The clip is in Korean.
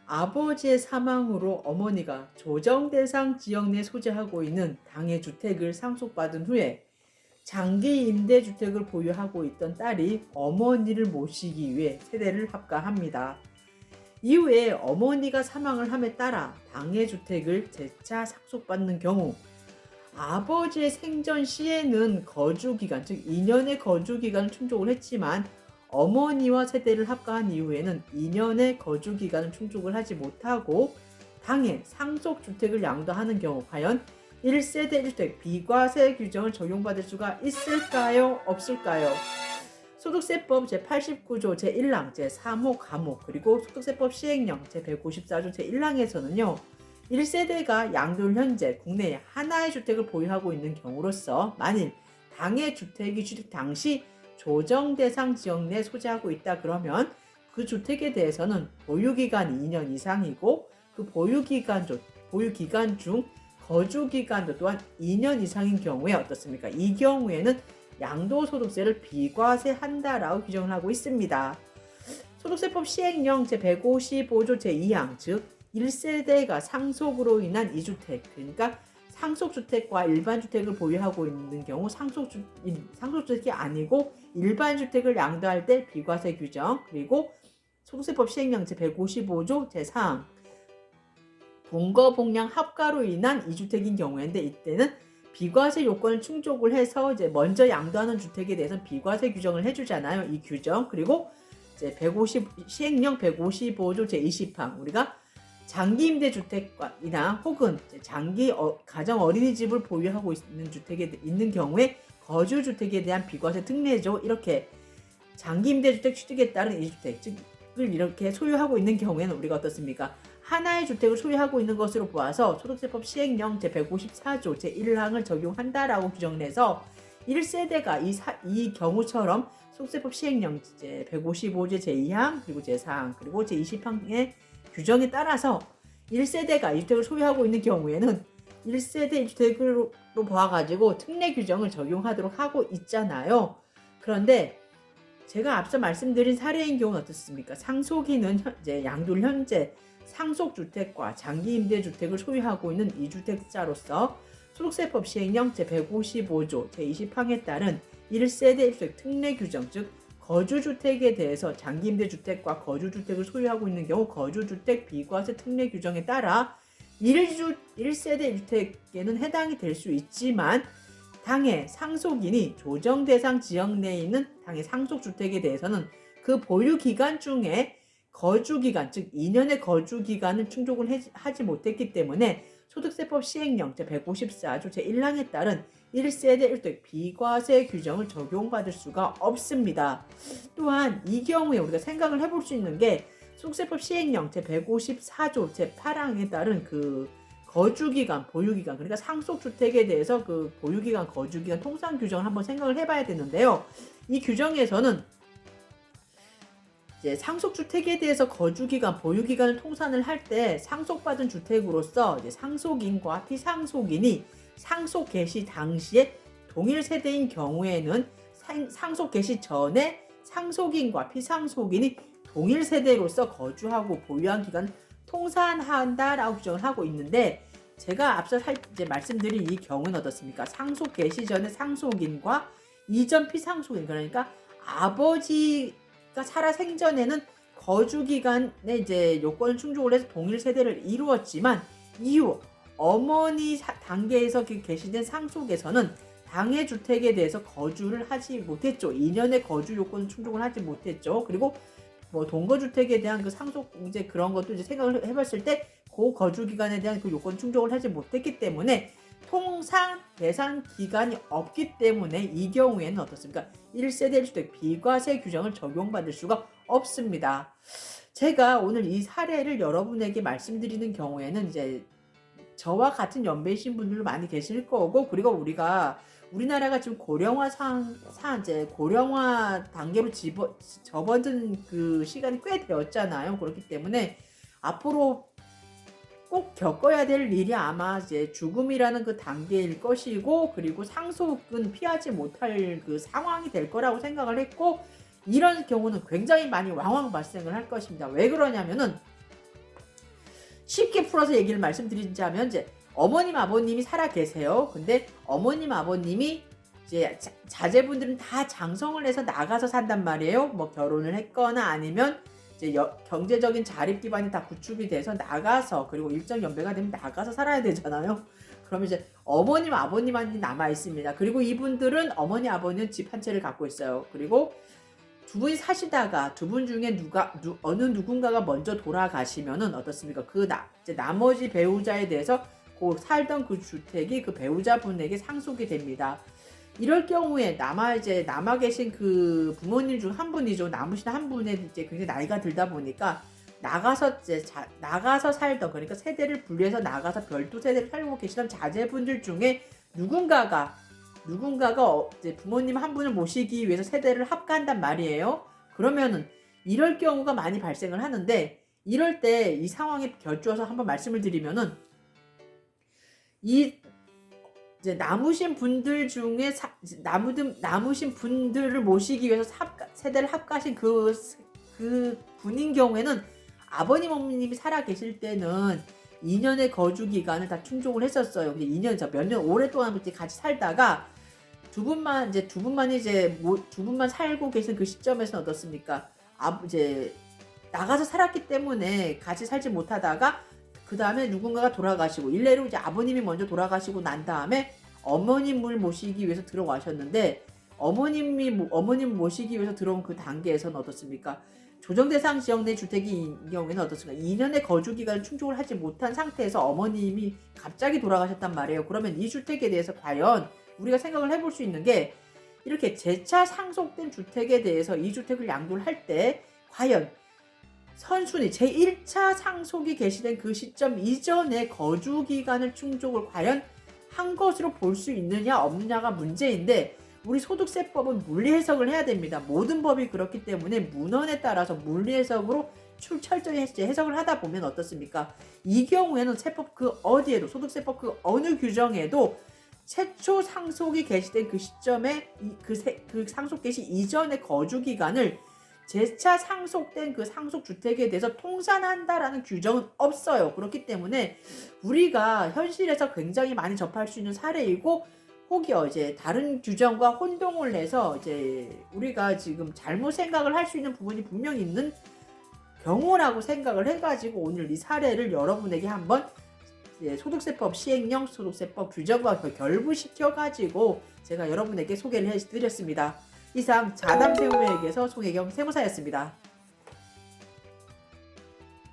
아버지의 사망으로 어머니가 조정 대상 지역 내 소재하고 있는 당의 주택을 상속받은 후에 장기 임대주택을 보유하고 있던 딸이 어머니를 모시기 위해 세대를 합가합니다. 이후에 어머니가 사망을 함에 따라 당의 주택을 재차 상속받는 경우 아버지의 생전 시에는 거주기간, 즉 2년의 거주기간을 충족을 했지만 어머니와 세대를 합가한 이후에는 2년의 거주기간을 충족을 하지 못하고 당해 상속주택을 양도하는 경우 과연 1세대 1주택 비과세 규정을 적용받을 수가 있을까요? 없을까요? 소득세법 제89조 제1항 제3호 감호 그리고 소득세법 시행령 제154조 제1항에서는요. 1세대가 양도일 현재 국내에 하나의 주택을 보유하고 있는 경우로서 만일 당의 주택이 취득 당시 조정 대상 지역 내 소재하고 있다 그러면 그 주택에 대해서는 보유기간이 2년 이상이고 그 보유기간 중 거주기간도 또한 2년 이상인 경우에 어떻습니까? 이 경우에는 양도소득세를 비과세한다라고 규정을 하고 있습니다. 소득세법 시행령 제155조 제2항 즉 1세대가 상속으로 인한 2주택 그러니까 상속주택과 일반주택을 보유하고 있는 경우 상속주택이 아니고 일반주택을 양도할 때 비과세 규정 그리고 소득세법 시행령 제155조 제4항 동거복량 합가로 인한 2주택인 경우인데 이때는 비과세 요건을 충족을 해서 이제 먼저 양도하는 주택에 대해서 비과세 규정을 해주잖아요. 이 규정 그리고 이제 시행령 155조 제20항 우리가 장기 임대 주택이나 혹은 장기 가정 어린이집을 보유하고 있는 주택에 있는 경우에 거주 주택에 대한 비과세 특례죠. 이렇게 장기 임대 주택 취득에 따른 2주택 즉을 이렇게 소유하고 있는 경우에는 우리가 어떻습니까? 하나의 주택을 소유하고 있는 것으로 보아서 소득세법 시행령 제154조 제1항을 적용한다라고 규정을 해서 1세대가 이 경우처럼 소득세법 시행령 제155조 제2항 그리고 제4항 그리고 제20항의 규정에 따라서 1세대가 2주택을 소유하고 있는 경우에는 1세대 1주택으로 보아가지고 특례 규정을 적용하도록 하고 있잖아요. 그런데 제가 앞서 말씀드린 사례인 경우는 어떻습니까? 상속인은 양도일 현재 상속주택과 장기임대주택을 소유하고 있는 2주택자로서 소득세법 시행령 제155조 제20항에 따른 1세대 1주택 특례 규정 즉 거주주택에 대해서 장기임대주택과 거주주택을 소유하고 있는 경우 거주주택 비과세 특례 규정에 따라 1세대 1주택에는 해당이 될 수 있지만 당해 상속인이 조정 대상 지역 내에 있는 당해 상속주택에 대해서는 그 보유기간 중에 거주기간 즉 2년의 거주기간을 충족을 하지 못했기 때문에 소득세법 시행령 제154조 제1항에 따른 1세대 1주택 비과세 규정을 적용받을 수가 없습니다. 또한 이 경우에 우리가 생각을 해볼 수 있는 게 소득세법 시행령 제154조 제8항에 따른 그 거주기간, 보유기간 그러니까 상속주택에 대해서 그 보유기간, 거주기간 통상 규정을 한번 생각을 해봐야 되는데요. 이 규정에서는 이제 상속주택에 대해서 거주기간, 보유기간을 통산을 할 때 상속받은 주택으로서 이제 상속인과 피상속인이 상속 개시 당시에 동일 세대인 경우에는 상속 개시 전에 상속인과 피상속인이 동일 세대로서 거주하고 보유한 기간 통산한다라고 규정을 하고 있는데 제가 앞서 이제 말씀드린 이 경우는 어떻습니까? 상속 개시 전에 상속인과 이전 피상속인 그러니까 아버지가 살아 생전에는 거주 기간에 이제 요건을 충족을 해서 동일 세대를 이루었지만 이후 어머니 단계에서 개시된 상속에서는 당해 주택에 대해서 거주를 하지 못했죠. 2년의 거주 요건을 충족을 하지 못했죠. 그리고 뭐 동거주택에 대한 그 상속 이제 그런 것도 이제 생각을 해봤을 때 그 거주 기간에 대한 그 요건 충족을 하지 못했기 때문에 통상 대상 기간이 없기 때문에 이 경우에는 어떻습니까? 1세대 1주택 비과세 규정을 적용받을 수가 없습니다. 제가 오늘 이 사례를 여러분에게 말씀드리는 경우에는 이제 저와 같은 연배이신 분들도 많이 계실 거고 그리고 우리나라가 지금 고령화 이제 고령화 단계로 접어든 그 시간이 꽤 되었잖아요. 그렇기 때문에 앞으로 꼭 겪어야 될 일이 아마 이제 죽음이라는 그 단계일 것이고 그리고 상속은 피하지 못할 그 상황이 될 거라고 생각을 했고 이런 경우는 굉장히 많이 왕왕 발생을 할 것입니다. 왜 그러냐면은 쉽게 풀어서 얘기를 말씀드리자면 이제 어머님 아버님이 살아 계세요. 근데 어머님 아버님이 이제 자제분들은 다 장성을 해서 나가서 산단 말이에요. 뭐 결혼을 했거나 아니면 이제 경제적인 자립 기반이 다 구축이 돼서 나가서, 그리고 일정 연배가 되면 나가서 살아야 되잖아요. 그러면 이제 어머님 아버님만 남아 있습니다. 그리고 이분들은 어머니 아버님은 집 한 채를 갖고 있어요. 그리고 두 분이 사시다가 두 분 중에 어느 누군가가 먼저 돌아가시면은 어떻습니까? 이제 나머지 배우자에 대해서 살던 그 주택이 그 배우자분에게 상속이 됩니다. 이럴 경우에 남아 계신 그 부모님 중 한 분이죠. 남으신 한 분의 이제 굉장히 나이가 들다 보니까 나가서 살던, 그러니까 세대를 분리해서 나가서 별도 세대를 살고 계시던 자제분들 중에 누군가가 이제 부모님 한 분을 모시기 위해서 세대를 합가한단 말이에요. 그러면은 이럴 경우가 많이 발생을 하는데, 이럴 때 이 상황에 결주어서 한번 말씀을 드리면은, 이제 남으신 분들 중에 남으신 분들을 모시기 위해서 세대를 합가하신 그 분인 경우에는 아버님 어머님이 살아 계실 때는 2년의 거주 기간을 다 충족을 했었어요. 근데 2년 몇 년 오랫동안 같이 살다가 두 분만 살고 계신 그 시점에서는 어떻습니까? 이제 나가서 살았기 때문에 같이 살지 못하다가 그 다음에 누군가가 돌아가시고, 일례로 이제 아버님이 먼저 돌아가시고 난 다음에 어머님을 모시기 위해서 들어가셨는데, 어머님 모시기 위해서 들어온 그 단계에서는 어떻습니까? 조정대상 지역 내 주택인 경우에는 어떻습니까? 2년의 거주 기간을 충족을 하지 못한 상태에서 어머님이 갑자기 돌아가셨단 말이에요. 그러면 이 주택에 대해서 과연 우리가 생각을 해볼 수 있는 게, 이렇게 재차 상속된 주택에 대해서 이 주택을 양도를 할 때 과연 선순위 제1차 상속이 개시된 그 시점 이전의 거주 기간을 충족을 과연 한 것으로 볼 수 있느냐 없느냐가 문제인데, 우리 소득세법은 물리해석을 해야 됩니다. 모든 법이 그렇기 때문에 문헌에 따라서 물리해석으로 철저히 해석을 하다 보면 어떻습니까? 이 경우에는 세법 그 어디에도, 소득세법 그 어느 규정에도 최초 상속이 개시된 그 시점에 그 상속 개시 이전의 거주 기간을 재차 상속된 그 상속주택에 대해서 통산한다라는 규정은 없어요. 그렇기 때문에 우리가 현실에서 굉장히 많이 접할 수 있는 사례이고, 혹여 이제 다른 규정과 혼동을 해서 이제 우리가 지금 잘못 생각을 할 수 있는 부분이 분명히 있는 경우라고 생각을 해가지고 오늘 이 사례를 여러분에게 한번 소득세법 시행령 소득세법 규정과 결부시켜가지고 제가 여러분에게 소개를 해드렸습니다. 이상 자담세무에게서 송혜경 세무사였습니다.